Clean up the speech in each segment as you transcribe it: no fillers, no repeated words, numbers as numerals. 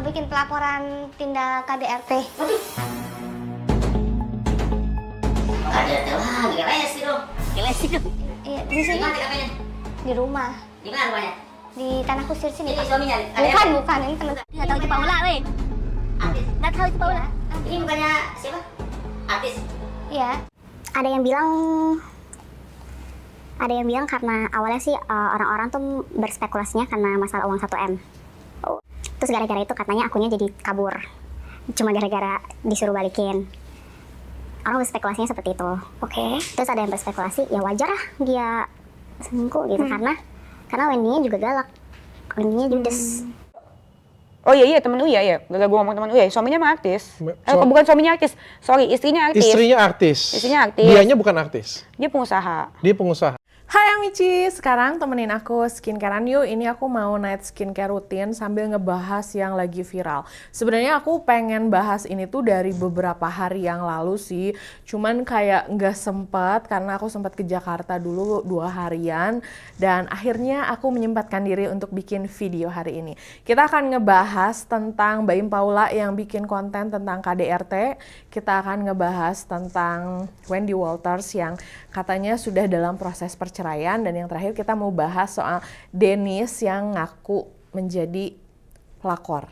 bikin pelaporan tindak KDRT. KDRT lagi, lesi dong. Lesi dong. Iya, di sini. Di mana TKP-nya? Di rumah. Di mana rumahnya? Di Tanah Kusir sini. Ini suaminya? Bukan, ini teman. Nggak tahu itu Paula, weh. Artis. Nggak tahu itu Paula. Ini bukannya siapa? Artis. Iya. Ada yang bilang karena awalnya sih orang-orang tuh berspekulasinya karena masalah uang 1M. Terus gara-gara itu katanya akunya jadi kabur. Cuma gara-gara disuruh balikin. Orang berspekulasinya seperti itu. Oke. Terus ada yang berspekulasi, ya wajar lah dia selingkuh gitu karena Wendy-nya juga galak. Wendy-nya judes. Oh iya temen Uya ya, gak gue ngomong temen Uya, suaminya mah artis. Bukan suaminya artis, sorry istrinya artis. Istrinya artis. Istrinya artis. Dianya bukan artis. Dia pengusaha. Dia pengusaha. Hai Amici, sekarang temenin aku skincarean yuk. Ini aku mau night skincare rutin sambil ngebahas yang lagi viral. Sebenarnya aku pengen bahas ini tuh dari beberapa hari yang lalu sih. Cuman kayak nggak sempet karena aku sempat ke Jakarta dulu 2 harian. Dan akhirnya aku menyempatkan diri untuk bikin video hari ini. Kita akan ngebahas tentang Mbak Im Paula yang bikin konten tentang KDRT. Kita akan ngebahas tentang Wendy Walters yang katanya sudah dalam proses perceraian, dan yang terakhir kita mau bahas soal Dennis yang ngaku menjadi pelakor.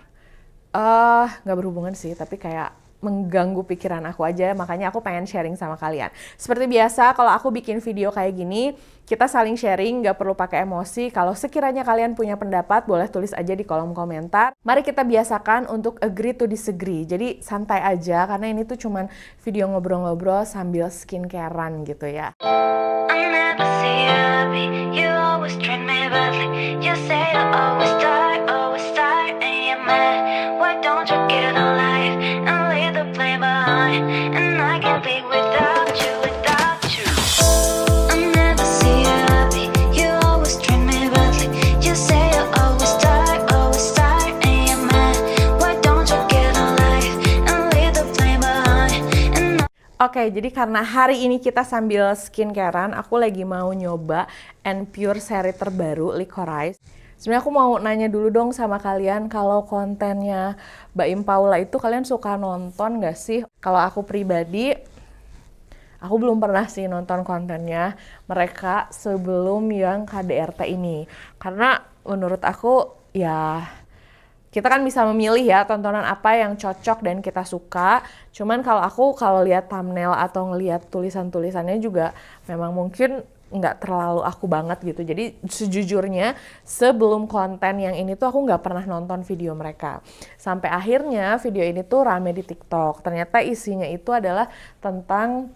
Nggak berhubungan sih, tapi kayak mengganggu pikiran aku aja, makanya aku pengen sharing sama kalian. Seperti biasa, kalau aku bikin video kayak gini, kita saling sharing, nggak perlu pakai emosi. Kalau sekiranya kalian punya pendapat, boleh tulis aja di kolom komentar. Mari kita biasakan untuk agree to disagree. Jadi santai aja, karena ini tuh cuman video ngobrol-ngobrol sambil skincarean gitu ya. I never see you happy. You always treat me badly. You say you always tired, and you're mad. Why don't you get a life and leave the blame behind? And I can't live without you, without you. I never see you happy. You always treat me badly. You say you always tired, and you're mad. Why don't you get a life and leave the blame behind? And Oke, jadi karena hari ini kita sambil skincarean, aku lagi mau nyoba And Pure seri terbaru, Licorice. Sebenarnya aku mau nanya dulu dong sama kalian, kalau kontennya Mbak Im Paula itu kalian suka nonton gak sih? Kalau aku pribadi, aku belum pernah sih nonton kontennya mereka sebelum yang KDRT ini. Karena menurut aku ya kita kan bisa memilih ya tontonan apa yang cocok dan kita suka. Cuman kalau lihat thumbnail atau ngelihat tulisan-tulisannya juga memang mungkin nggak terlalu aku banget gitu. Jadi sejujurnya sebelum konten yang ini tuh aku nggak pernah nonton video mereka. Sampai akhirnya video ini tuh rame di TikTok. Ternyata isinya itu adalah tentang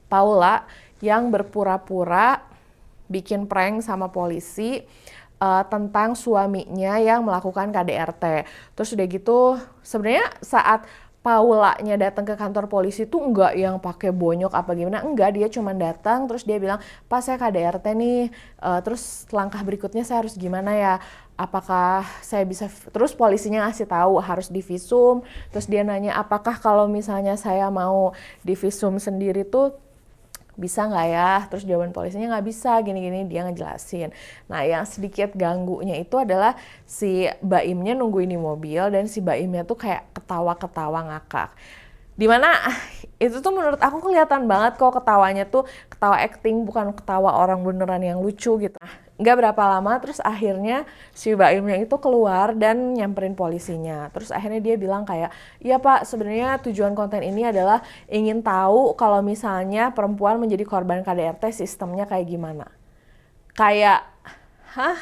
Paula yang berpura-pura bikin prank sama polisi tentang suaminya yang melakukan KDRT. Terus udah gitu, sebenarnya saat Paulanya datang ke kantor polisi tuh enggak yang pakai bonyok apa gimana, enggak, dia cuma datang terus dia bilang, "Pak, saya KDRT nih, terus langkah berikutnya saya harus gimana ya? Apakah saya bisa," terus polisinya ngasih tahu harus divisum, terus dia nanya, "Apakah kalau misalnya saya mau divisum sendiri tuh bisa nggak ya?" Terus jawaban polisinya nggak bisa, gini-gini, dia ngejelasin. Nah, yang sedikit ganggunya itu adalah si Mbak Imnya nungguin di mobil dan si Mbak Imnya tuh kayak ketawa-ketawa ngakak. Dimana itu tuh menurut aku kelihatan banget kok ketawanya tuh ketawa acting, bukan ketawa orang beneran yang lucu gitu. Nggak berapa lama terus akhirnya si Mbak Imnya itu keluar dan nyamperin polisinya. Terus akhirnya dia bilang kayak, "Iya Pak, sebenarnya tujuan konten ini adalah ingin tahu kalau misalnya perempuan menjadi korban KDRT sistemnya kayak gimana." Kayak, hah?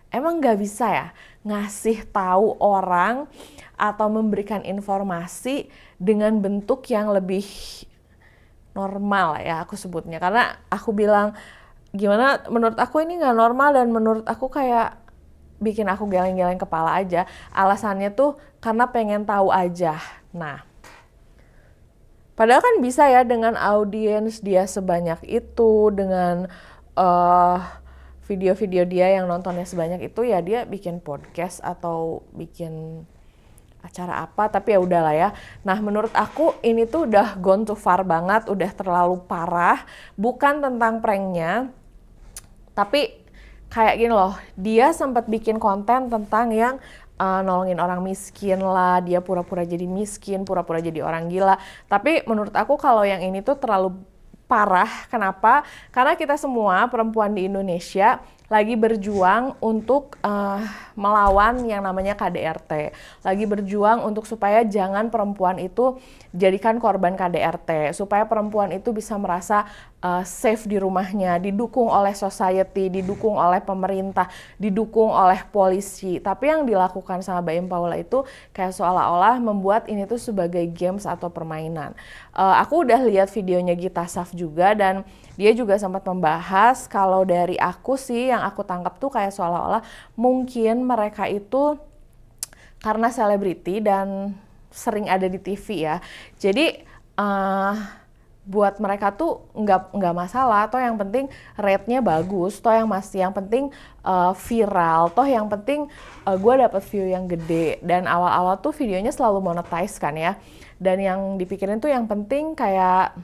Emang nggak bisa ya ngasih tahu orang atau memberikan informasi dengan bentuk yang lebih normal ya aku sebutnya. Karena aku bilang, gimana, menurut aku ini nggak normal dan menurut aku kayak bikin aku geleng-geleng kepala aja. Alasannya tuh karena pengen tahu aja. Nah, padahal kan bisa ya dengan audiens dia sebanyak itu, dengan video-video dia yang nontonnya sebanyak itu, ya dia bikin podcast atau bikin acara apa, tapi ya udahlah ya. Nah, menurut aku ini tuh udah gone too far banget, udah terlalu parah. Bukan tentang pranknya, tapi kayak gini loh, dia sempat bikin konten tentang yang nolongin orang miskin lah, dia pura-pura jadi miskin, pura-pura jadi orang gila. Tapi menurut aku kalau yang ini tuh terlalu parah. Kenapa? Karena kita semua perempuan di Indonesia lagi berjuang untuk melawan yang namanya KDRT. Lagi berjuang untuk supaya jangan perempuan itu jadikan korban KDRT. Supaya perempuan itu bisa merasa safe di rumahnya, didukung oleh society, didukung oleh pemerintah, didukung oleh polisi. Tapi yang dilakukan sama Baim Paula itu kayak seolah-olah membuat ini tuh sebagai games atau permainan. Aku udah lihat videonya Gita Saf juga, dan dia juga sempat membahas kalau dari aku sih yang aku tangkap tuh kayak seolah-olah mungkin mereka itu karena selebriti dan sering ada di TV ya. Jadi buat mereka tuh nggak masalah, toh yang penting rate-nya bagus, toh yang penting viral, toh yang penting gue dapet view yang gede. Dan awal-awal tuh videonya selalu monetize kan ya, dan yang dipikirin tuh yang penting kayak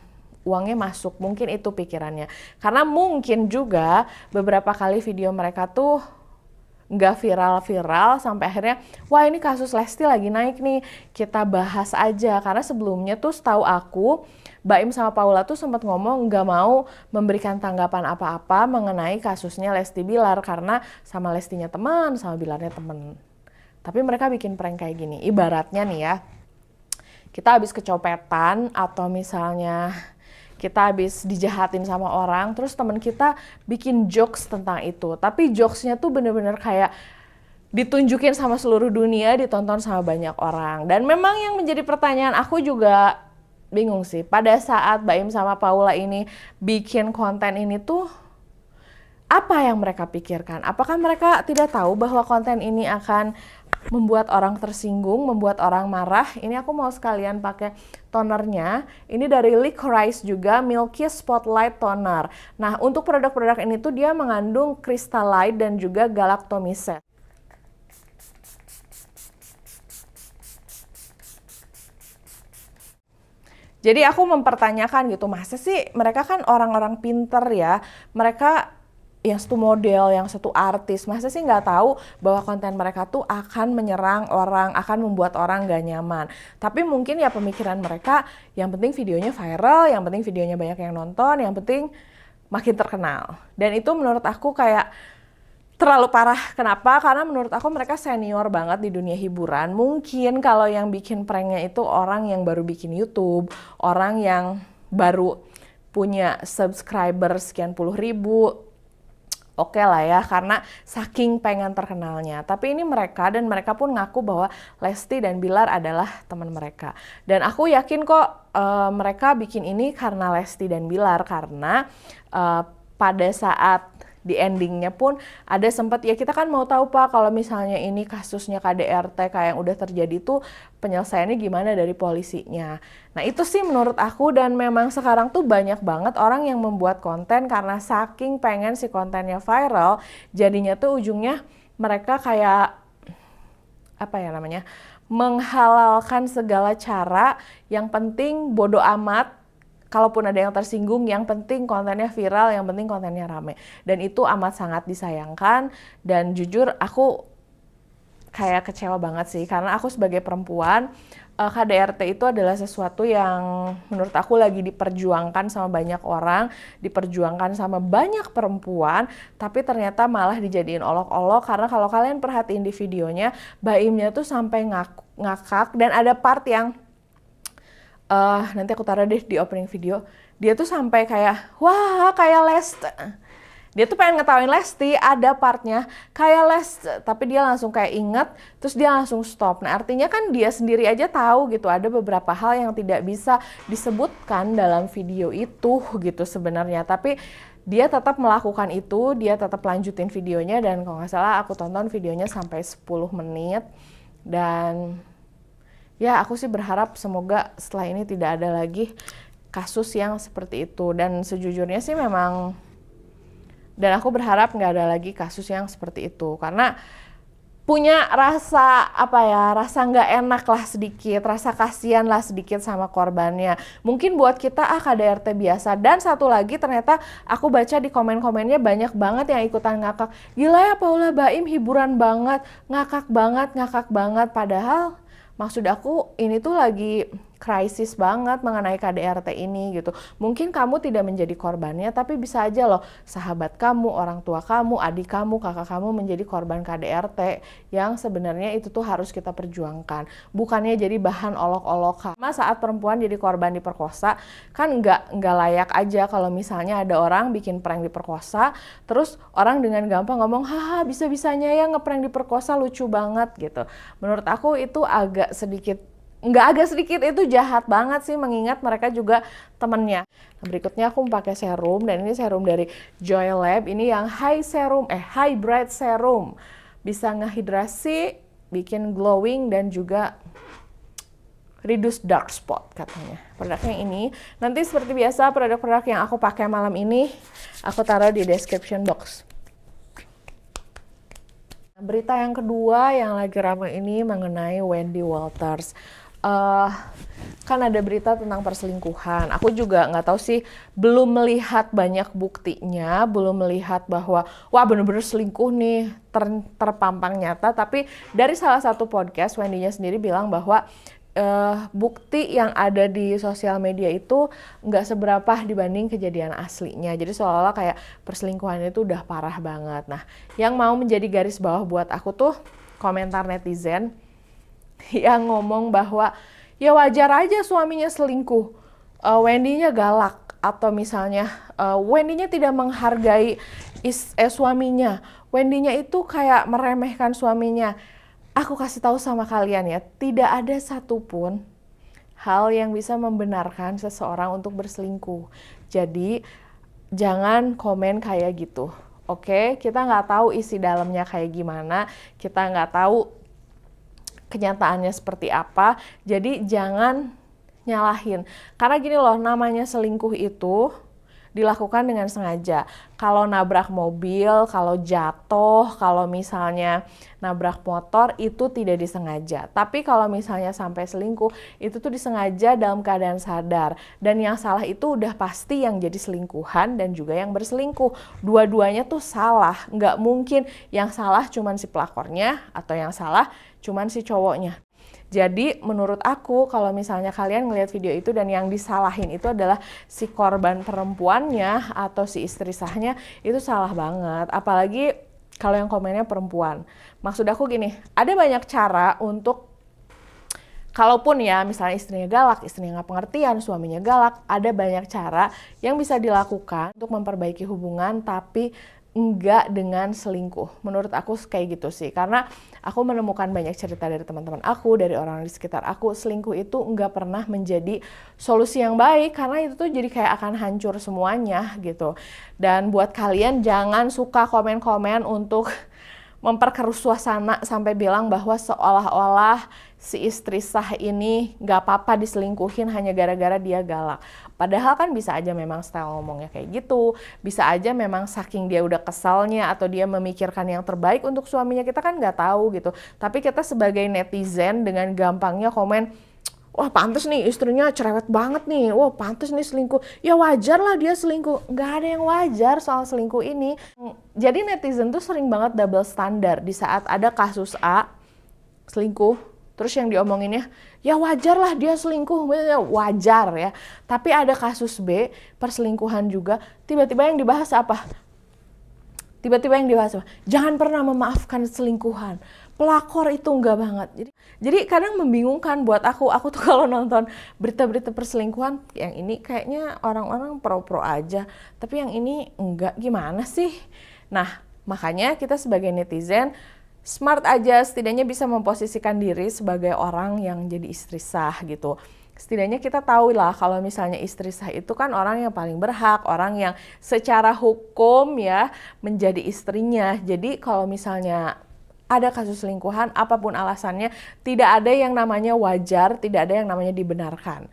uangnya masuk, mungkin itu pikirannya. Karena mungkin juga beberapa kali video mereka tuh nggak viral-viral sampai akhirnya, wah ini kasus Lesti lagi naik nih, kita bahas aja. Karena sebelumnya tuh setahu aku, Baim sama Paula tuh sempat ngomong nggak mau memberikan tanggapan apa-apa mengenai kasusnya Lesti Bilar, karena sama Lestinya teman, sama Bilarnya temen. Tapi mereka bikin prank kayak gini, ibaratnya nih ya, kita habis kecopetan atau misalnya kita habis dijahatin sama orang, terus teman kita bikin jokes tentang itu. Tapi jokesnya tuh bener-bener kayak ditunjukin sama seluruh dunia, ditonton sama banyak orang. Dan memang yang menjadi pertanyaan aku juga bingung sih, pada saat Baim sama Paula ini bikin konten ini tuh, apa yang mereka pikirkan? Apakah mereka tidak tahu bahwa konten ini akan membuat orang tersinggung, membuat orang marah? Ini aku mau sekalian pakai tonernya. Ini dari Licorice juga, Milky Spotlight Toner. Nah, untuk produk-produk ini tuh dia mengandung Crystalide dan juga Galactomyces. Jadi aku mempertanyakan gitu, masa sih mereka kan orang-orang pinter ya, mereka yang satu model, yang satu artis, masa sih nggak tahu bahwa konten mereka tuh akan menyerang orang, akan membuat orang nggak nyaman. Tapi mungkin ya pemikiran mereka, yang penting videonya viral, yang penting videonya banyak yang nonton, yang penting makin terkenal. Dan itu menurut aku kayak terlalu parah. Kenapa? Karena menurut aku mereka senior banget di dunia hiburan. Mungkin kalau yang bikin pranknya itu orang yang baru bikin YouTube, orang yang baru punya subscriber sekian puluh ribu, oke lah ya, karena saking pengen terkenalnya. Tapi ini mereka, dan mereka pun ngaku bahwa Lesti dan Bilar adalah teman mereka. Dan aku yakin kok mereka bikin ini karena Lesti dan Bilar, karena pada saat di endingnya pun ada sempat, ya kita kan mau tahu Pak kalau misalnya ini kasusnya KDRT kayak yang udah terjadi tuh penyelesaiannya gimana dari polisinya. Nah itu sih menurut aku, dan memang sekarang tuh banyak banget orang yang membuat konten karena saking pengen si kontennya viral, jadinya tuh ujungnya mereka kayak apa ya namanya, menghalalkan segala cara, yang penting bodo amat. Kalaupun ada yang tersinggung, yang penting kontennya viral, yang penting kontennya rame. Dan itu amat sangat disayangkan, dan jujur aku kayak kecewa banget sih. Karena aku sebagai perempuan, KDRT itu adalah sesuatu yang menurut aku lagi diperjuangkan sama banyak orang, diperjuangkan sama banyak perempuan, tapi ternyata malah dijadiin olok-olok. Karena kalau kalian perhatiin di videonya, Baimnya tuh sampai ngakak, dan ada part yang nanti aku taruh deh di opening video. Dia tuh sampai kayak, wah kayak Lesti. Dia tuh pengen ngetawain Lesti, ada partnya kayak Lesti, tapi dia langsung kayak inget, terus dia langsung stop. Nah artinya kan dia sendiri aja tahu gitu, ada beberapa hal yang tidak bisa disebutkan dalam video itu gitu sebenarnya. Tapi dia tetap melakukan itu, dia tetap lanjutin videonya, dan kalau nggak salah aku tonton videonya sampai 10 menit. Dan ya aku sih berharap semoga setelah ini tidak ada lagi kasus yang seperti itu. Dan sejujurnya sih memang, dan aku berharap nggak ada lagi kasus yang seperti itu. Karena punya rasa rasa nggak enak lah sedikit, rasa kasihan lah sedikit sama korbannya. Mungkin buat kita KDRT biasa. Dan satu lagi ternyata aku baca di komen-komennya banyak banget yang ikutan ngakak. Gila ya Paula Baim, hiburan banget, ngakak banget. Padahal maksud aku ini tuh lagi krisis banget mengenai KDRT ini gitu. Mungkin kamu tidak menjadi korbannya, tapi bisa aja loh sahabat kamu, orang tua kamu, adik kamu, kakak kamu menjadi korban KDRT yang sebenarnya itu tuh harus kita perjuangkan. Bukannya jadi bahan olok-olokan. Saat perempuan jadi korban diperkosa, kan nggak layak aja kalau misalnya ada orang bikin prank diperkosa, terus orang dengan gampang ngomong, haha bisa-bisanya ya ngeprank diperkosa, lucu banget gitu. Menurut aku itu agak sedikit itu jahat banget sih, mengingat mereka juga temennya. Nah, berikutnya aku pakai serum, dan ini serum dari Joy Lab. Ini yang high bright serum. Bisa ngehidrasi, bikin glowing, dan juga reduce dark spot katanya. Produknya ini. Nanti seperti biasa produk-produk yang aku pakai malam ini aku taruh di description box. Berita yang kedua yang lagi ramai ini mengenai Wendy Walters. Kan ada berita tentang perselingkuhan. Aku juga nggak tahu sih, belum melihat banyak buktinya, belum melihat bahwa wah bener-bener selingkuh nih terpampang nyata. Tapi dari salah satu podcast, Wendy-nya sendiri bilang bahwa bukti yang ada di sosial media itu nggak seberapa dibanding kejadian aslinya. Jadi seolah-olah kayak perselingkuhan itu udah parah banget. Nah, yang mau menjadi garis bawah buat aku tuh komentar netizen yang ngomong bahwa ya wajar aja suaminya selingkuh, Wendy-nya galak, atau misalnya Wendy-nya tidak menghargai suaminya, Wendy-nya itu kayak meremehkan suaminya. Aku kasih tahu sama kalian ya, tidak ada satupun hal yang bisa membenarkan seseorang untuk berselingkuh. Jadi jangan komen kayak gitu, oke? Kita nggak tahu isi dalamnya kayak gimana, kita nggak tahu kenyataannya seperti apa, jadi jangan nyalahin. Karena gini loh, namanya selingkuh itu dilakukan dengan sengaja. Kalau nabrak mobil, kalau jatuh, kalau misalnya nabrak motor, itu tidak disengaja. Tapi kalau misalnya sampai selingkuh, itu tuh disengaja dalam keadaan sadar. Dan yang salah itu udah pasti yang jadi selingkuhan dan juga yang berselingkuh. Dua-duanya tuh salah. Nggak mungkin yang salah cuman si pelakornya atau yang salah cuman si cowoknya. Jadi menurut aku kalau misalnya kalian ngelihat video itu dan yang disalahin itu adalah si korban perempuannya atau si istri sahnya, itu salah banget. Apalagi kalau yang komennya perempuan. Maksud aku gini, ada banyak cara untuk, kalaupun ya misalnya istrinya galak, istrinya nggak pengertian, suaminya galak, ada banyak cara yang bisa dilakukan untuk memperbaiki hubungan tapi enggak dengan selingkuh. Menurut aku kayak gitu sih, karena aku menemukan banyak cerita dari teman-teman aku, dari orang di sekitar aku, selingkuh itu enggak pernah menjadi solusi yang baik, karena itu tuh jadi kayak akan hancur semuanya gitu. Dan buat kalian jangan suka komen-komen untuk memperkeruh suasana sampai bilang bahwa seolah-olah si istri sah ini gak apa-apa diselingkuhin hanya gara-gara dia galak. Padahal kan bisa aja memang style ngomongnya kayak gitu, bisa aja memang saking dia udah kesalnya atau dia memikirkan yang terbaik untuk suaminya, kita kan nggak tahu gitu. Tapi kita sebagai netizen dengan gampangnya komen, wah pantes nih istrinya cerewet banget nih, wah pantes nih selingkuh, ya wajar lah dia selingkuh. Nggak ada yang wajar soal selingkuh ini. Jadi netizen tuh sering banget double standar. Di saat ada kasus A selingkuh, terus yang diomonginnya, ya wajar lah dia selingkuh, wajar ya. Tapi ada kasus B, perselingkuhan juga, tiba-tiba yang dibahas apa? Jangan pernah memaafkan selingkuhan. Pelakor itu enggak banget. Jadi kadang membingungkan buat aku tuh kalau nonton berita-berita perselingkuhan, yang ini kayaknya orang-orang pro-pro aja, tapi yang ini enggak, gimana sih? Nah, makanya kita sebagai netizen smart aja, setidaknya bisa memposisikan diri sebagai orang yang jadi istri sah gitu. Setidaknya kita tahu lah kalau misalnya istri sah itu kan orang yang paling berhak, orang yang secara hukum ya menjadi istrinya. Jadi kalau misalnya ada kasus selingkuhan, apapun alasannya, tidak ada yang namanya wajar, tidak ada yang namanya dibenarkan.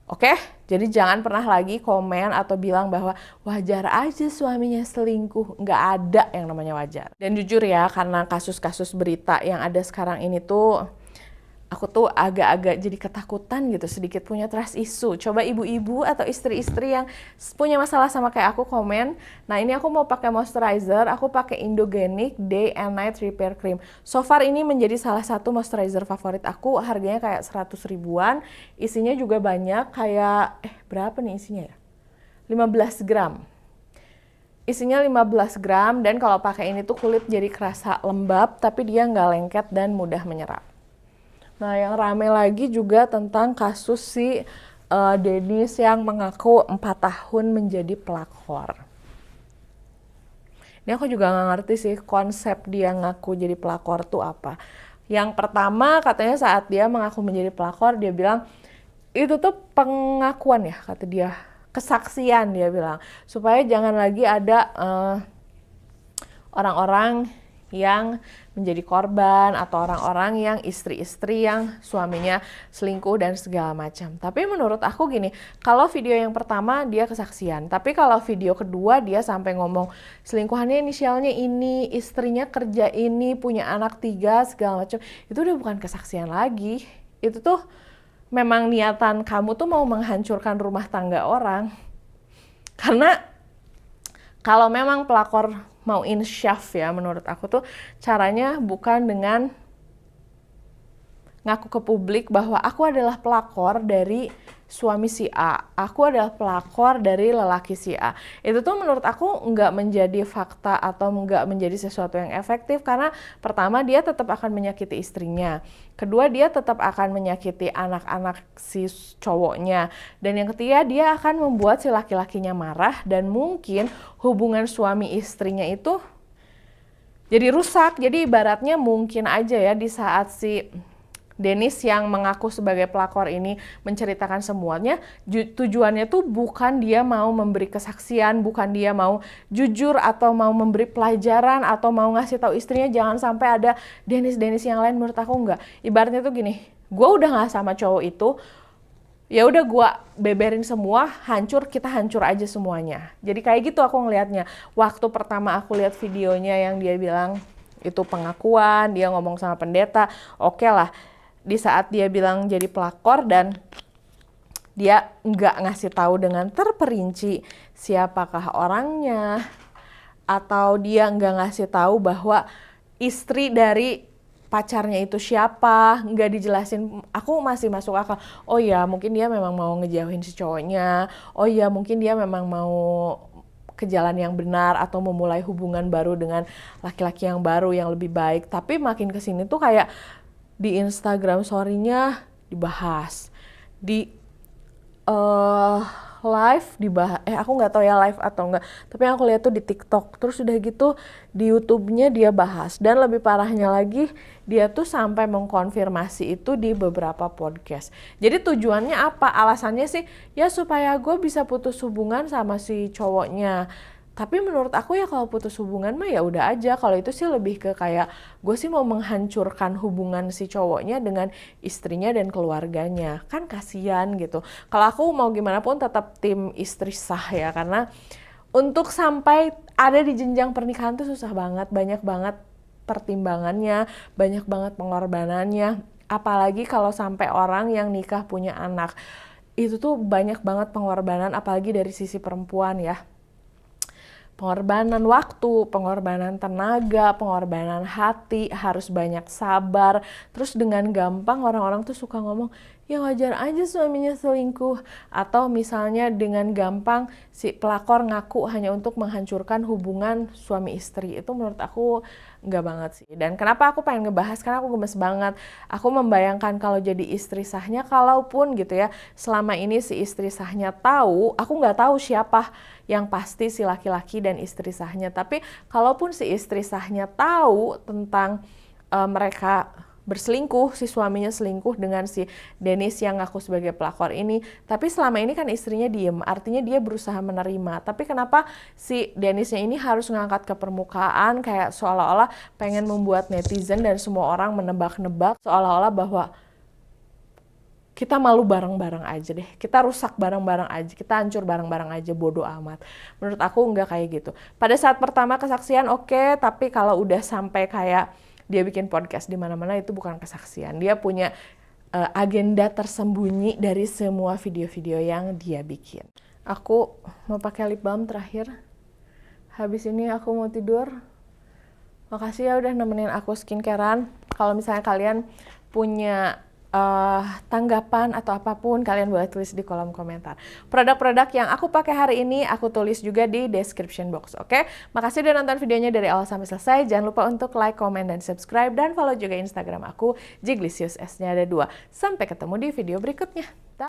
Oke? Jadi jangan pernah lagi komen atau bilang bahwa wajar aja suaminya selingkuh. Nggak ada yang namanya wajar. Dan jujur ya, karena kasus-kasus berita yang ada sekarang ini tuh, aku tuh agak-agak jadi ketakutan gitu, sedikit punya trust issue. Coba ibu-ibu atau istri-istri yang punya masalah sama kayak aku komen. Nah ini aku mau pakai moisturizer, aku pakai Indogenic Day and Night Repair Cream. So far ini menjadi salah satu moisturizer favorit aku, harganya kayak 100 ribuan. Isinya juga banyak, kayak, berapa nih isinya ya? 15 gram. Isinya 15 gram, dan kalau pakai ini tuh kulit jadi kerasa lembab, tapi dia nggak lengket dan mudah menyerap. Nah, yang rame lagi juga tentang kasus si Dennis yang mengaku 4 tahun menjadi pelakor. Ini aku juga nggak ngerti sih konsep dia ngaku jadi pelakor tuh apa. Yang pertama katanya saat dia mengaku menjadi pelakor, dia bilang itu tuh pengakuan ya, kata dia. Kesaksian dia bilang. Supaya jangan lagi ada orang-orang yang menjadi korban atau orang-orang yang istri-istri yang suaminya selingkuh dan segala macam. Tapi menurut aku gini, kalau video yang pertama dia kesaksian, tapi kalau video kedua dia sampai ngomong selingkuhannya inisialnya ini, istrinya kerja ini, punya anak 3 segala macam, itu udah bukan kesaksian lagi. Itu tuh memang niatan kamu tuh mau menghancurkan rumah tangga orang. Karena kalau memang pelakor mau insyaf ya, menurut aku tuh caranya bukan dengan ngaku ke publik bahwa aku adalah pelakor dari suami si A, aku adalah pelakor dari lelaki si A. Itu tuh menurut aku nggak menjadi fakta atau nggak menjadi sesuatu yang efektif, karena pertama dia tetap akan menyakiti istrinya, kedua dia tetap akan menyakiti anak-anak si cowoknya, dan yang ketiga dia akan membuat si laki-lakinya marah, dan mungkin hubungan suami istrinya itu jadi rusak. Jadi ibaratnya mungkin aja ya di saat si Dennis yang mengaku sebagai pelakor ini menceritakan semuanya, tujuannya tuh bukan dia mau memberi kesaksian, bukan dia mau jujur atau mau memberi pelajaran atau mau ngasih tahu istrinya jangan sampai ada Dennis yang lain. Menurut aku enggak. Ibaratnya tuh gini, gue udah nggak sama cowok itu, ya udah gue beberin semua, hancur, kita hancur aja semuanya. Jadi kayak gitu aku ngelihatnya. Waktu pertama aku lihat videonya yang dia bilang itu pengakuan, dia ngomong sama pendeta, oke lah. Di saat dia bilang jadi pelakor dan dia nggak ngasih tahu dengan terperinci siapakah orangnya, atau dia nggak ngasih tahu bahwa istri dari pacarnya itu siapa, nggak dijelasin, aku masih masuk akal. Oh ya, mungkin dia memang mau ngejauhin si cowoknya, oh ya mungkin dia memang mau ke jalan yang benar atau memulai hubungan baru dengan laki-laki yang baru yang lebih baik. Tapi makin kesini tuh kayak di Instagram story-nya dibahas, di live dibahas, aku nggak tahu ya live atau enggak, tapi yang aku lihat tuh di TikTok, terus udah gitu di YouTube-nya dia bahas, dan lebih parahnya lagi dia tuh sampai mengkonfirmasi itu di beberapa podcast. Jadi tujuannya apa? Alasannya sih ya supaya gue bisa putus hubungan sama si cowoknya. Tapi menurut aku ya kalau putus hubungan mah ya udah aja. Kalau itu sih lebih ke kayak gue sih mau menghancurkan hubungan si cowoknya dengan istrinya dan keluarganya. Kan kasihan gitu. Kalau aku mau gimana pun tetap tim istri sah ya. Karena untuk sampai ada di jenjang pernikahan tuh susah banget. Banyak banget pertimbangannya, banyak banget pengorbanannya. Apalagi kalau sampai orang yang nikah punya anak. Itu tuh banyak banget pengorbanan, apalagi dari sisi perempuan ya. Pengorbanan waktu, pengorbanan tenaga, pengorbanan hati, harus banyak sabar. Terus dengan gampang orang-orang tuh suka ngomong, ya wajar aja suaminya selingkuh. Atau misalnya dengan gampang si pelakor ngaku hanya untuk menghancurkan hubungan suami istri. Itu menurut aku enggak banget sih. Dan kenapa aku pengen ngebahas, karena aku gemes banget. Aku membayangkan kalau jadi istri sahnya, kalaupun gitu ya, selama ini si istri sahnya tahu, aku nggak tahu siapa yang pasti si laki-laki dan istri sahnya. Tapi kalaupun si istri sahnya tahu tentang mereka berselingkuh, si suaminya selingkuh dengan si Dennis yang ngaku sebagai pelakor ini, tapi selama ini kan istrinya diem, artinya dia berusaha menerima. Tapi kenapa si Dennisnya ini harus ngangkat ke permukaan, kayak seolah-olah pengen membuat netizen dan semua orang menebak-nebak, seolah-olah bahwa kita malu bareng-bareng aja deh, kita rusak bareng-bareng aja, kita hancur bareng-bareng aja, bodo amat. Menurut aku nggak kayak gitu. Pada saat pertama kesaksian oke, tapi kalau udah sampai kayak dia bikin podcast di mana-mana itu bukan kesaksian. Dia punya agenda tersembunyi dari semua video-video yang dia bikin. Aku mau pakai lip balm terakhir. Habis ini aku mau tidur. Makasih ya udah nemenin aku skincarean. Kalau misalnya kalian punya tanggapan atau apapun, kalian boleh tulis di kolom komentar. Produk-produk yang aku pakai hari ini aku tulis juga di description box, oke? Makasih udah nonton videonya dari awal sampai selesai. Jangan lupa untuk like, comment, dan subscribe, dan follow juga Instagram aku, Jiglisius, S-nya ada 2. Sampai ketemu di video berikutnya.